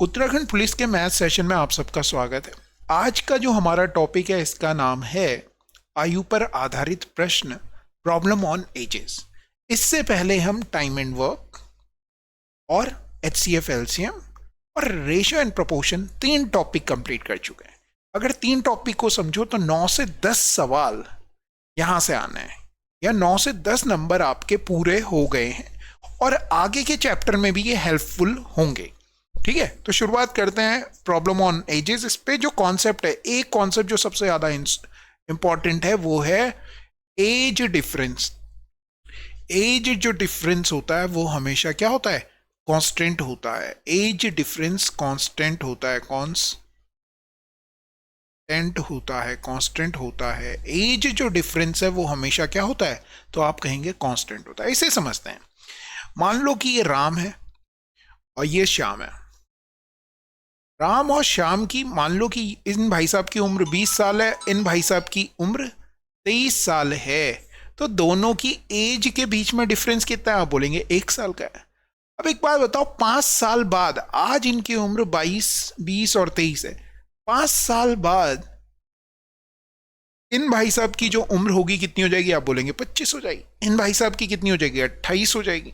Uttarakhand police के math session में आप सबका स्वागत है। आज का जो हमारा टॉपिक है इसका नाम है आयु पर आधारित प्रश्न, प्रॉब्लम ऑन एजेस। इससे पहले हम टाइम एंड वर्क और HCF LCM और ratio and proportion 3 topic complete कर चुके हैं। अगर 3 टॉपिक को समझो तो 9 से 10 सवाल यहां से आने हैं या 9 से 10 नंबर आपके पूरे हो गए हैं और आगे के चैप्टर में भी ये हेल्पफुल होंगे। ठीक है, तो शुरुआत करते हैं प्रॉब्लम ऑन एजेस। इस पे जो कॉन्सेप्ट है, एक कॉन्सेप्ट जो सबसे ज्यादा इंपॉर्टेंट है वो है एज डिफरेंस। एज जो डिफरेंस होता है वो हमेशा क्या होता है? कांस्टेंट होता है। एज डिफरेंस कांस्टेंट होता है, कांस्टेंट होता है। एज जो डिफरेंस है वो हमेशा क्या होता है? तो आप कहेंगे कांस्टेंट होता है। इसे समझते हैं। मान लो कि ये राम है और ये श्याम है। राम और श्याम की, मान लो कि इन भाई साहब की उम्र 20 साल है, इन भाई साहब की उम्र 23 साल है, तो दोनों की एज के बीच में डिफरेंस कितना है? आप बोलेंगे 1 साल का है। अब एक बात बताओ, 5 साल बाद, आज इनकी उम्र 22, 20 और 23 है, 5 साल बाद इन भाई साहब की जो उम्र होगी कितनी हो जाएगी? आप बोलेंगे 25 हो जाएगी। इन भाई साहब की कितनी हो जाएगी? 28 हो जाएगी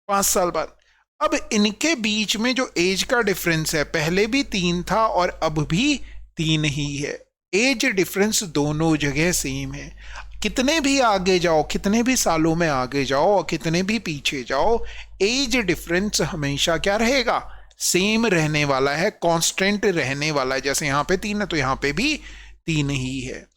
5 साल बाद। अब इनके बीच में जो एज का डिफरेंस है, पहले भी 3 था और अब भी 3 ही है। एज डिफरेंस दोनों जगह सेम है। कितने भी आगे जाओ, कितने भी सालों में आगे जाओ और कितने भी पीछे जाओ, एज डिफरेंस हमेशा क्या रहेगा? सेम रहने वाला है, कांस्टेंट रहने वाला है। जैसे यहाँ पे 3 है तो यहाँ पे भी 3 ही है।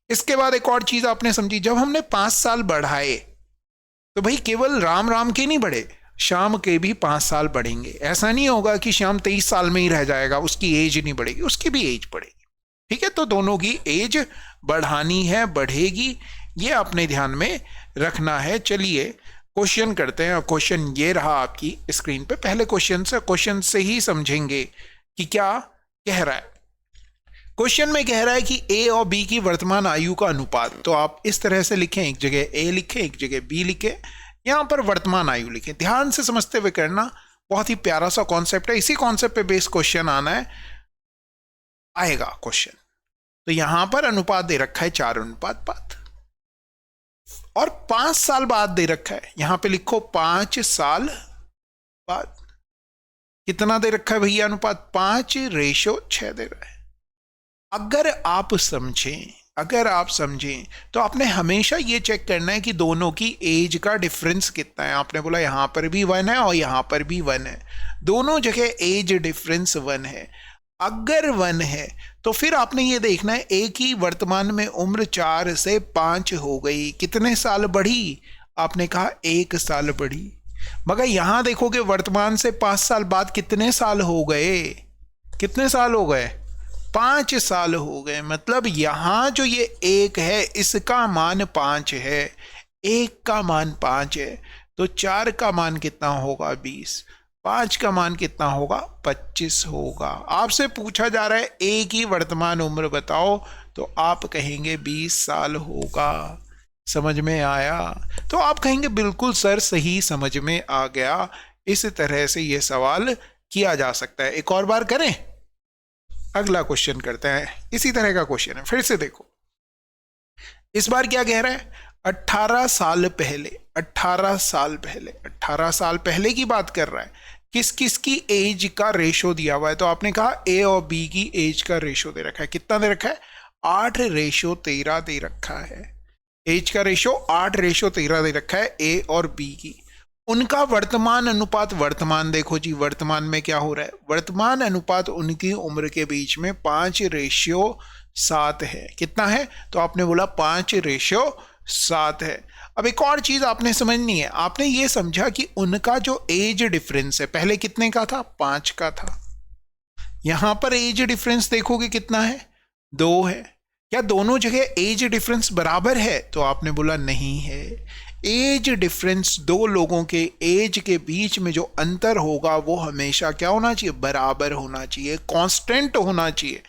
इसके बाद एक और चीज आपने समझी, जब हमने 5 साल बढ़ाए तो भाई केवल राम राम के नहीं बढ़े, श्याम के भी 5 साल बढ़ेंगे। ऐसा नहीं होगा कि श्याम 23 साल में ही रह जाएगा, उसकी एज नहीं बढ़ेगी, उसकी भी एज बढ़ेगी। ठीक है, तो दोनों की एज बढ़ानी है, बढ़ेगी, ये अपने ध्यान में रखना है। चलिए क्वेश्चन करते हैं। क्वेश्चन ये रहा आपकी स्क्रीन पे। पहले क्वेश्चन से ही समझेंगे कि क्या कह रहा है। क्वेश्चन में कह रहा है कि ए और बी की वर्तमान आयु का अनुपात। तो आप इस तरह से लिखें, एक जगह ए लिखें, एक जगह बी लिखें, यहां पर वर्तमान आयु लिखें। ध्यान से समझते हुए करना, बहुत ही प्यारा सा कॉन्सेप्ट है। इसी कॉन्सेप्ट पे बेस क्वेश्चन आएगा क्वेश्चन। तो यहां पर अनुपात दे रखा है 4:5 और 5 साल बाद दे रखा है। यहां पे लिखो 5 साल बाद। कितना दे रखा है भैया अनुपात? 5:6 दे रहा है। अगर आप समझें तो आपने हमेशा ये चेक करना है कि दोनों की एज का डिफरेंस कितना है। आपने बोला यहां पर भी 1 है और यहां पर भी 1 है, दोनों जगह एज डिफरेंस 1 है। अगर 1 है तो फिर आपने ये देखना है, एक ही वर्तमान में उम्र 4 से 5 हो गई, कितने साल बढ़ी? आपने कहा 1 साल बढ़ी। मगर यहां देखोगे वर्तमान से 5 साल बाद कितने साल हो गए? कितने साल हो गए? 5 साल हो गए। मतलब यहां जो ये 1 है इसका मान 5 है, 1 का मान 5 है, तो 4 का मान कितना होगा? 20। 5 का मान कितना होगा? 25 होगा। आपसे पूछा जा रहा है ए की वर्तमान उम्र बताओ, तो आप कहेंगे 20 साल होगा। समझ में आया? तो आप कहेंगे बिल्कुल सर, सही समझ में आ गया। इस तरह से यह सवाल किया जा सकता है। एक और बार करें, अगला क्वेश्चन करते हैं। इसी तरह का क्वेश्चन है, फिर से देखो। इस बार क्या कह रहा है? 18 साल पहले, 18 साल पहले की बात कर रहा है। किस किस की एज का रेशो दिया हुआ है? तो आपने कहा ए और बी की एज का रेशो दे रखा है। कितना दे रखा है? 8:13 दे रखा है। एज का रेशो 8:13 दे रखा है ए और बी की। उनका वर्तमान अनुपात, वर्तमान देखो जी, वर्तमान में क्या हो रहा है? वर्तमान अनुपात उनकी उम्र के बीच में 5:7 है। कितना है? तो आपने बोला 5:7 है। अब एक और चीज आपने समझनी है। आपने ये समझा कि उनका जो एज डिफरेंस है पहले कितने का था? 5 का था। यहां पर एज डिफरेंस देखोगे कितना है? 2 है। क्या दोनों जगह एज डिफरेंस बराबर है? तो आपने बोला नहीं है। एज डिफरेंस, दो लोगों के एज के बीच में जो अंतर होगा वो हमेशा क्या होना चाहिए? बराबर होना चाहिए, कांस्टेंट होना चाहिए।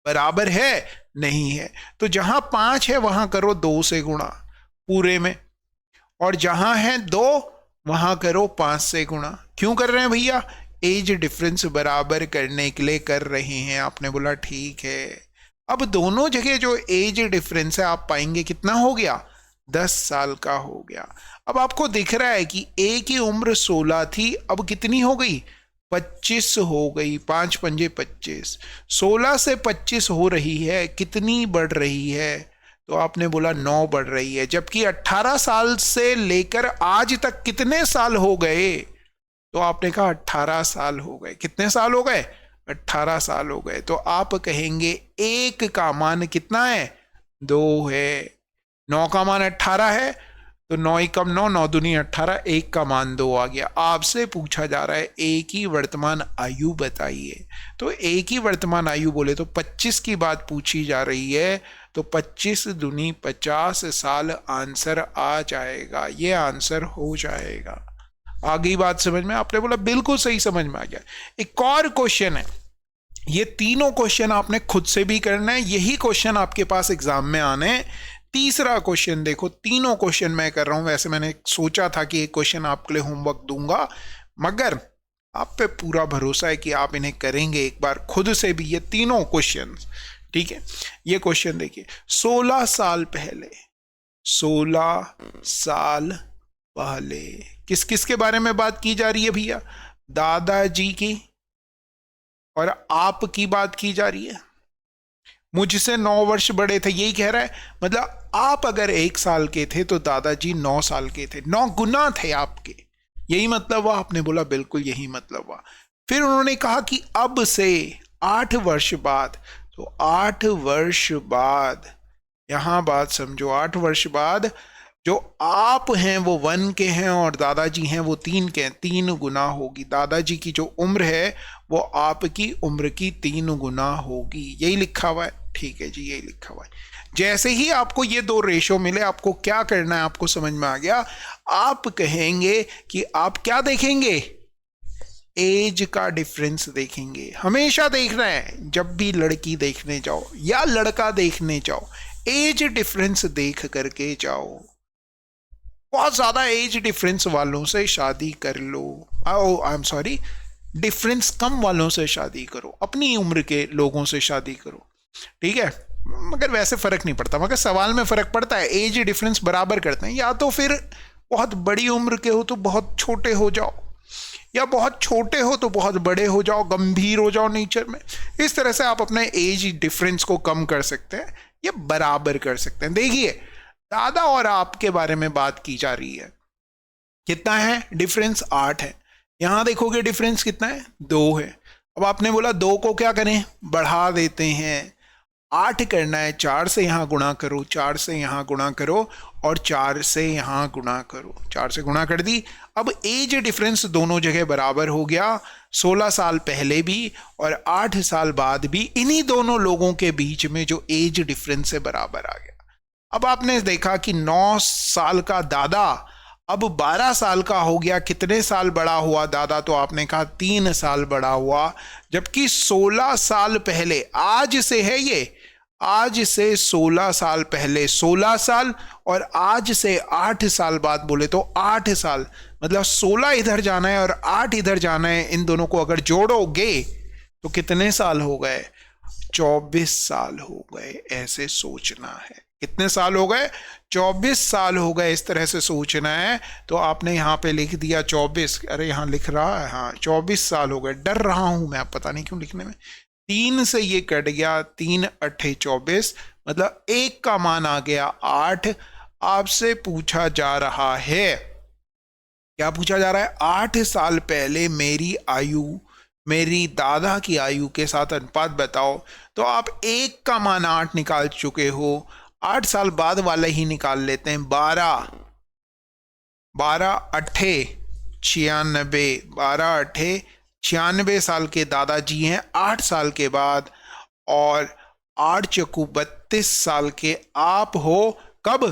बराबर है? नहीं है। तो जहां 5 है वहां करो 2 से गुणा पूरे में, और जहां है 2 वहां करो 5 से गुणा। क्यों कर रहे हैं भैया? एज डिफरेंस बराबर करने के लिए कर रहे हैं। आपने बोला ठीक है। अब दोनों जगह जो एज डिफरेंस है आप पाएंगे कितना हो गया, 10 साल का हो गया। अब आपको दिख रहा है कि ए की उम्र 16 थी, अब कितनी हो गई, 25 हो गई। 5 पंजे 25, 16 से 25 हो रही है, कितनी बढ़ रही है, तो आपने बोला 9 बढ़ रही है। जबकि 18 साल से लेकर आज तक कितने साल हो गए, तो आपने कहा 18 साल हो गए। कितने साल हो गए, 18 साल हो गए। तो आप कहेंगे एक का मान कितना है, 2 है। 9 का मान 18 है, तो 9 एकम 9, 9 दूनी 18, एक का मान 2 आ गया। आपसे पूछा जा रहा है ए की वर्तमान आयु बताइए। तो ए की वर्तमान आयु बोले तो 25 की बात पूछी जा रही है, तो 25 दूनी 50 साल आंसर आ जाएगा। ये आंसर हो जाएगा। आगे बात समझ में, आपने बोला बिल्कुल सही, समझ में आ गया। एक और क्वेश्चन है, ये तीनों क्वेश्चन आपने खुद से भी करना है, यही क्वेश्चन आपके पास एग्जाम में आने हैं। तीसरा क्वेश्चन देखो, तीनों क्वेश्चन मैं कर रहा हूं। वैसे मैंने सोचा था कि एक क्वेश्चन आपके लिए होमवर्क दूंगा, मगर आप पे पूरा भरोसा है कि आप इन्हें करेंगे एक बार खुद से भी, ये तीनों क्वेश्चन। ठीक है, ये क्वेश्चन देखिए, 16 साल पहले, 16 साल पहले किस किस के बारे में बात की जा रही है भैया, दादाजी की और आपकी बात की जा रही है। मुझसे 9 वर्ष बड़े थे, यही कह रहा है। मतलब आप अगर 1 साल के थे तो दादाजी 9 साल के थे, 9 गुना थे आपके, यही मतलब हुआ। आपने बोला बिल्कुल यही मतलब हुआ। फिर उन्होंने कहा कि अब से 8 वर्ष बाद, तो 8 वर्ष बाद, यहां बात समझो, 8 वर्ष बाद जो आप हैं वो 1 के हैं और दादाजी हैं वो 3 के हैं, 3 गुना होगी। दादाजी की जो उम्र है वो आपकी उम्र की 3 गुना होगी। यही लिखा हुआ है, ठीक है जी, यही लिखा हुआ है। जैसे ही आपको ये 2 रेशो मिले, आपको क्या करना है, आपको समझ में आ गया। आप कहेंगे कि आप क्या देखेंगे, एज का डिफरेंस देखेंगे। हमेशा देखना है, जब भी लड़की देखने जाओ या लड़का देखने जाओ, एज डिफरेंस देख करके जाओ। बहुत ज्यादा एज डिफरेंस वालों से शादी कर लो, आई एम सॉरी, डिफरेंस कम वालों से शादी करो, अपनी उम्र के लोगों से शादी करो, ठीक है। मगर वैसे फर्क नहीं पड़ता, मगर सवाल में फर्क पड़ता है। एज डिफरेंस बराबर करते हैं, या तो फिर बहुत बड़ी उम्र के हो तो बहुत छोटे हो जाओ, या बहुत छोटे हो तो बहुत बड़े हो जाओ, गंभीर हो जाओ नेचर में। इस तरह से आप अपने एज डिफरेंस को कम कर सकते हैं या बराबर कर सकते हैं। देखिए, दादा और आपके बारे में बात की जा रही है, कितना है डिफरेंस, 8 है। यहां देखोगे डिफरेंस कितना है, 2 है। अब आपने बोला 2 को क्या करें, बढ़ा देते हैं। 8 करना है, 4 से यहां गुणा करो, 4 से यहां गुणा करो और 4 से यहां गुणा करो, 4 से गुणा कर दी। अब एज डिफरेंस दोनों जगह बराबर हो गया, 16 साल पहले भी और 8 साल बाद भी, इन्हीं दोनों लोगों के बीच में जो एज डिफरेंस है बराबर आ गया। अब आपने देखा कि 9 साल का दादा अब 12 साल का हो गया। कितने साल बड़ा हुआ दादा, तो आपने कहा 3 साल बड़ा हुआ। जबकि 16 साल पहले, आज से है ये, आज से 16 साल पहले 16 साल, और आज से 8 साल बाद बोले तो 8 साल, मतलब 16 इधर जाना है और 8 इधर जाना है। इन दोनों को अगर जोड़ोगे तो कितने साल हो गए, 24 साल हो गए। ऐसे सोचना है, कितने साल हो गए, 24 साल हो गए। इस तरह से सोचना है। तो आपने यहाँ पे लिख दिया 24, अरे यहाँ लिख रहा है, हाँ 24 साल हो गए। डर रहा हूं मैं, पता नहीं क्यों लिखने में। 3 से ये कट गया, 3 अट्ठे 24, मतलब 1 का मान आ गया 8। आपसे पूछा जा रहा है, क्या पूछा जा रहा है, 8 साल पहले मेरी आयु मेरी दादा की आयु के साथ अनुपात बताओ। तो आप 1 का मान 8 निकाल चुके हो, 8 साल बाद वाला ही निकाल लेते हैं। 12 अट्ठे 96, 12 अट्ठे 96 साल के दादाजी हैं 8 साल के बाद, और 8 चक्कू 32 साल के आप हो, कब,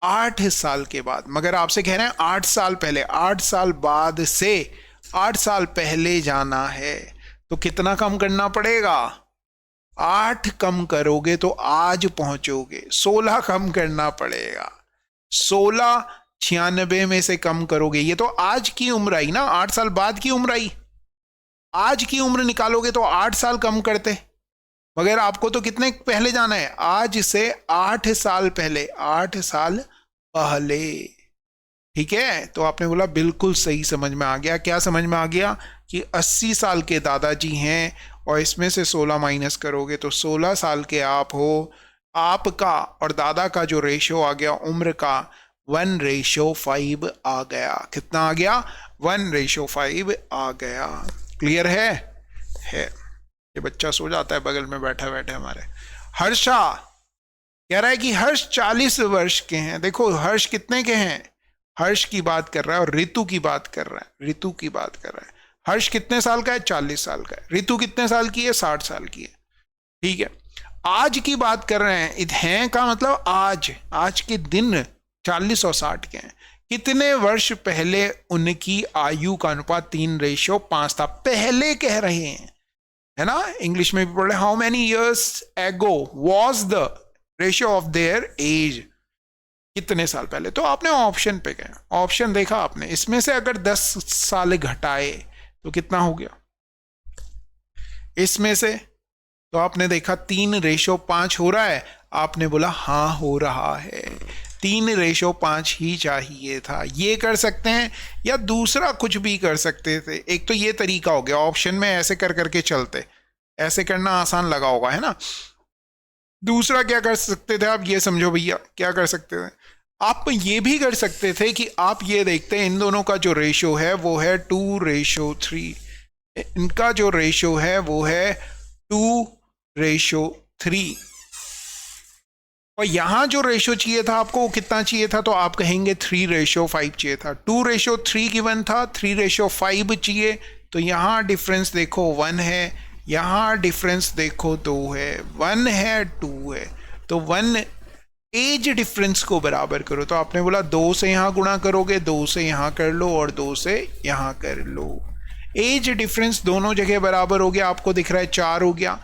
8 साल के बाद। मगर आपसे कह रहे हैं 8 साल पहले, 8 साल बाद से 8 साल पहले जाना है, तो कितना कम करना पड़ेगा, 8 कम करोगे तो आज पहुंचोगे, 16 कम करना पड़ेगा। 16 96 में से कम करोगे, ये तो आज की उम्र आई ना, 8 साल बाद की उम्र आई। आज की उम्र निकालोगे तो 8 साल कम करते, मगर आपको तो कितने पहले जाना है, आज से 8 साल पहले, 8 साल पहले। ठीक है, तो आपने बोला बिल्कुल सही, समझ में आ गया। क्या समझ में आ गया कि 80 साल के दादाजी हैं और इसमें से 16 माइनस करोगे तो 16 साल के आप हो। आपका और दादा का जो रेशो आ गया उम्र का 1:5 आ गया। कितना आ गया? 1:5 आ गया। क्लियर है? ये बच्चा सो जाता है बगल में बैठा बैठे हमारे। हर्षा कह रहा है कि हर्ष 40 वर्ष के हैं। देखो हर्ष कितने के हैं, हर्ष की बात कर रहा है और ऋतु की बात कर रहा है, ऋतु की बात कर रहा है। हर्ष कितने साल का है? 40 साल का है। ऋतु कितने साल की है? 60 साल की है। ठीक है, आज की बात कर रहे हैं। हैं का मतलब आज, आज के दिन 40 और 60 के हैं। कितने वर्ष पहले उनकी आयु का अनुपात 3:5 था? पहले कह रहे हैं, है ना, इंग्लिश में भी पढ़ रहे, how many years ago was the ratio of their age, कितने साल पहले। तो आपने ऑप्शन पे गए, ऑप्शन देखा आपने, इसमें से अगर 10 साल घटाए तो कितना हो गया इसमें से? तो आपने देखा 3:5 हो रहा है, आपने बोला हाँ हो रहा है, 3:5 ही चाहिए था। ये कर सकते हैं या दूसरा कुछ भी कर सकते थे। एक तो ये तरीका हो गया, ऑप्शन में ऐसे कर करके चलते, ऐसे करना आसान लगा होगा, है ना। दूसरा क्या कर सकते थे आप, ये समझो भैया, क्या कर सकते थे आप, ये भी कर सकते थे कि आप ये देखते हैं इन दोनों का जो रेशो है वो है 2:3, इनका जो रेशो है वो है 2:3, और यहां जो रेशो चाहिए था आपको वो कितना चाहिए था, तो आप कहेंगे 3:5 चाहिए था। 2:3 गिवन था, 3:5 चाहिए, तो यहां डिफरेंस देखो 1 है, यहां डिफरेंस देखो 2 है, 1 है 2 है, तो 1 एज डिफरेंस को बराबर करो। तो आपने बोला 2 से यहां गुणा करोगे, 2 से यहां कर लो और 2 से यहां कर लो। एज डिफरेंस दोनों जगह बराबर हो गया, आपको दिख रहा है 4 हो गया।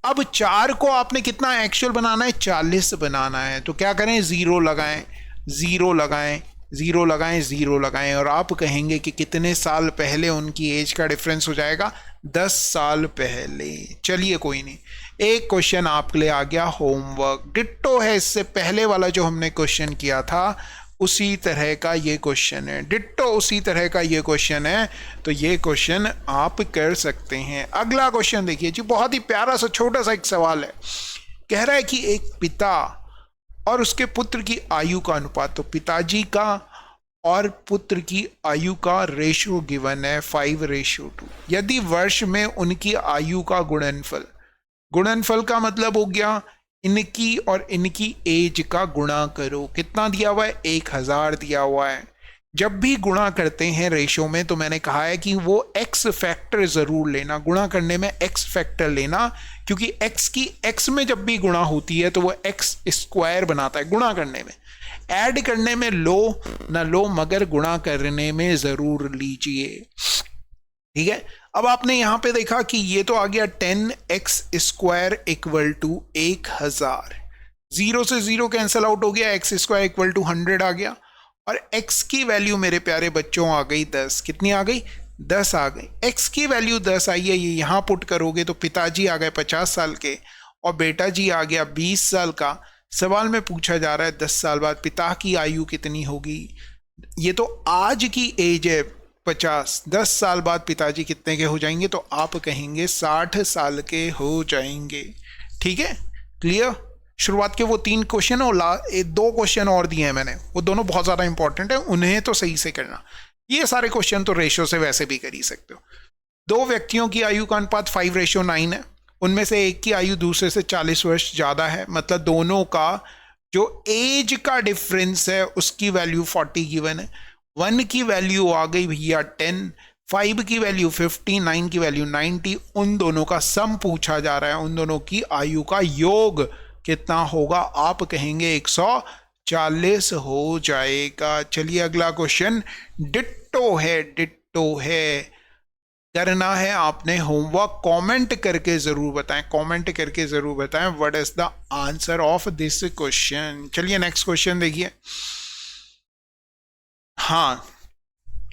अब 4 को आपने कितना एक्चुअल बनाना है, 40 बनाना है। तो क्या करें, 0 लगाएं, 0 लगाएं, 0 लगाएं, 0 लगाएं, और आप कहेंगे कि कितने साल पहले उनकी एज का डिफरेंस हो जाएगा, 10 साल पहले। चलिए कोई नहीं, एक क्वेश्चन आपके लिए आ गया होमवर्क, डिट्टो है इससे पहले वाला जो हमने क्वेश्चन किया था, उसी तरह का ये क्वेश्चन है, डिट्टो उसी तरह का ये क्वेश्चन है। तो ये क्वेश्चन आप कर सकते हैं। अगला क्वेश्चन देखिए जी, बहुत ही प्यारा सा छोटा सा एक सवाल है। कह रहा है कि एक पिता और उसके पुत्र की आयु का अनुपात, तो पिताजी का और पुत्र की आयु का रेशो गिवन है 5:2। यदि वर्ष में उनकी आयु का गुणनफल, गुणनफल का मतलब हो गया इनकी और इनकी एज का गुणा करो। कितना दिया हुआ है, 1000 दिया हुआ है। जब भी गुणा करते हैं रेशो में, तो मैंने कहा है कि वो एक्स फैक्टर जरूर लेना, गुणा करने में एक्स फैक्टर लेना, क्योंकि एक्स की एक्स में जब भी गुणा होती है तो वो एक्स स्क्वायर बनाता है गुणा करने में। ऐड करने में लो ना लो, मगर गुणा करने में जरूर लीजिए। ठीक है, अब आपने यहां पे देखा कि ये तो आ गया 10x² = 1000, 0 से 0 कैंसल आउट हो गया, x² = 100 आ गया, और x की वैल्यू मेरे प्यारे बच्चों आ गई 10। कितनी आ गई, 10 आ गई। x की वैल्यू 10 आई है, ये यहां पुट करोगे तो पिताजी आ गए 50 साल के और बेटा जी आ गया 20 साल का। सवाल में पूछा जा रहा है 10 साल बाद पिता की आयु कितनी होगी। ये तो आज की एज है 50, 10 साल बाद पिताजी कितने के हो जाएंगे, तो आप कहेंगे 60 साल के हो जाएंगे। ठीक है, क्लियर। शुरुआत के वो 3 क्वेश्चन और 2 क्वेश्चन और दिए हैं मैंने, वो दोनों बहुत ज़्यादा इंपॉर्टेंट है, उन्हें तो सही से करना। ये सारे क्वेश्चन तो रेशो से वैसे भी कर ही सकते हो। 2 व्यक्तियों की आयु का अनुपात 5:9 है, उनमें से एक की आयु दूसरे से 40 वर्ष ज़्यादा है, मतलब दोनों का जो एज का डिफरेंस है उसकी वैल्यू 40 गिवन है। 1 की वैल्यू आ गई भैया 10, 5 की वैल्यू 50, 9 की वैल्यू 90। उन दोनों का सम पूछा जा रहा है, उन दोनों की आयु का योग कितना होगा, आप कहेंगे 140 हो जाएगा। चलिए अगला क्वेश्चन डिट्टो है, डिट्टो है। करना है आपने होमवर्क, कमेंट करके जरूर बताएं, कमेंट करके जरूर बताएं what is the answer of this question. चलिए नेक्स्ट क्वेश्चन देखिए। हाँ,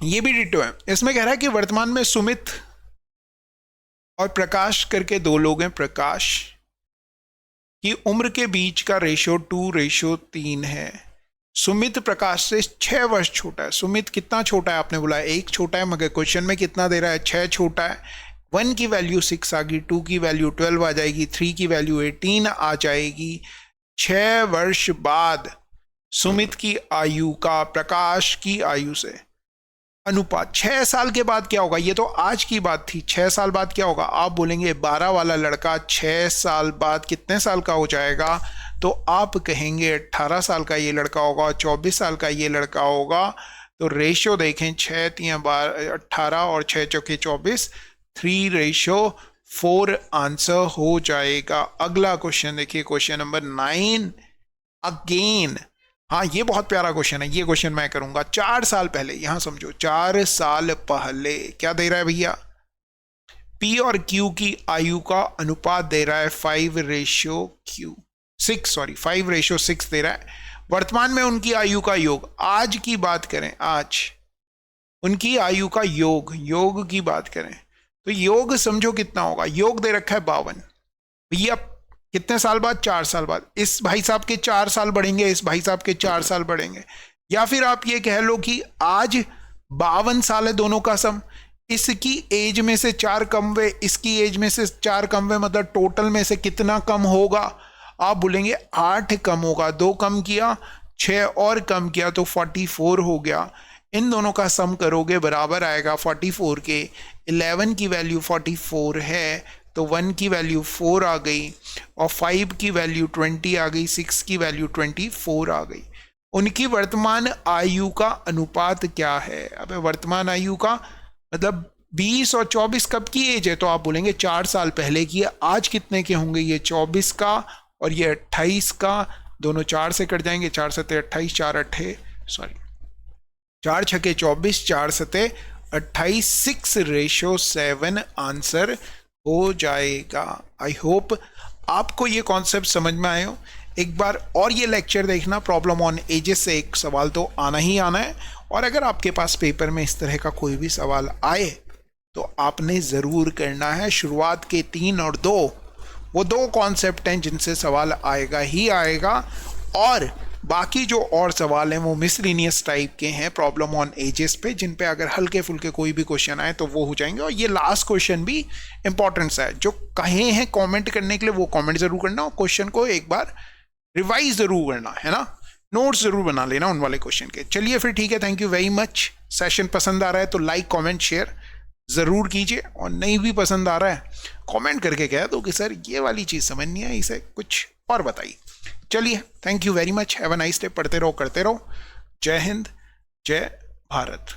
ये भी डिट्टो है। इसमें कह रहा है कि वर्तमान में सुमित और प्रकाश करके दो लोग हैं, प्रकाश की उम्र के बीच का रेशो 2:3 है। सुमित प्रकाश से 6 वर्ष छोटा है। सुमित कितना छोटा है आपने बोला, 1 छोटा है, मगर क्वेश्चन में कितना दे रहा है, 6 छोटा है। 1 की वैल्यू 6 आ गई, 2 की वैल्यू 12 आ जाएगी, 3 की वैल्यू 18 आ जाएगी। 6 वर्ष बाद सुमित की आयु का प्रकाश की आयु से अनुपात, 6 साल के बाद क्या होगा, ये तो आज की बात थी, 6 साल बाद क्या होगा। आप बोलेंगे 12 वाला लड़का 6 साल बाद कितने साल का हो जाएगा, तो आप कहेंगे 18 साल का ये लड़का होगा, 24 साल का ये लड़का होगा। तो रेशियो देखें, 6 3 12 18 और 6 चौके 24, 3:4 आंसर हो जाएगा। अगला क्वेश्चन देखिए, क्वेश्चन नंबर 9 अगेन। हाँ, ये बहुत प्यारा क्वेश्चन है, ये क्वेश्चन मैं करूंगा। 4 साल पहले, यहां समझो 4 साल पहले क्या दे रहा है भैया, P और Q की आयु का अनुपात दे रहा है 5:6 दे रहा है। वर्तमान में उनकी आयु का योग, आज की बात करें, आज उनकी आयु का योग की बात करें तो योग समझो कितना होगा, योग दे रखा है 52। भैया कितने साल बाद, 4 साल बाद। इस भाई साहब के 4 साल बढ़ेंगे, इस भाई साहब के 4 साल बढ़ेंगे। या फिर आप ये कह लो कि आज 52 साल है दोनों का सम, इसकी एज में से 4 कम हुए, इसकी एज में से 4 कम हुए, मतलब टोटल में से कितना कम होगा। आप बोलेंगे 8 कम होगा, 2 कम किया, 6 और कम किया तो 44 हो गया। इन दोनों का सम करोगे बराबर आएगा 44 के। 11 की वैल्यू 44 है तो 1 की वैल्यू 4 आ गई, और 5 की वैल्यू 20 आ गई, 6 की वैल्यू 24 आ गई। उनकी वर्तमान आयु का अनुपात क्या है। अब वर्तमान आयु का मतलब 20 और 24 कब की एज है, तो आप बोलेंगे 4 साल पहले की है। आज कितने के होंगे, ये 24 का और ये 28 का, दोनों 4 से कट जाएंगे, 4 सते 28, 4 छके 24, 4 सते 28, 6:7 आंसर हो जाएगा। आई होप आपको ये कॉन्सेप्ट समझ में आए हो। एक बार और ये लेक्चर देखना, प्रॉब्लम ऑन एजेस से एक सवाल तो आना ही आना है। और अगर आपके पास पेपर में इस तरह का कोई भी सवाल आए तो आपने ज़रूर करना है। शुरुआत के 3 और 2 वो 2 कॉन्सेप्ट हैं जिनसे सवाल आएगा ही आएगा, और बाकी जो और सवाल हैं वो मिसलिनियस टाइप के हैं, प्रॉब्लम ऑन एजेस पे, जिन पे अगर हल्के फुल्के कोई भी क्वेश्चन आए तो वो हो जाएंगे। और ये लास्ट क्वेश्चन भी इंपॉर्टेंस है, जो कहे हैं कमेंट करने के लिए वो कमेंट जरूर करना, और क्वेश्चन को एक बार रिवाइज जरूर करना है ना, नोट्स जरूर बना लेना उन वाले क्वेश्चन के। चलिए फिर ठीक है, thank you very much. Session पसंद आ रहा है तो लाइक कमेंट शेयर ज़रूर कीजिए, और नहीं भी पसंद आ रहा है कमेंट करके कह दो कि सर ये वाली चीज़ समझ नहीं आई, इसे कुछ और बताइए। चलिए, thank you very much, have a nice day. पढ़ते रहो, करते रहो। जय हिंद, जय भारत।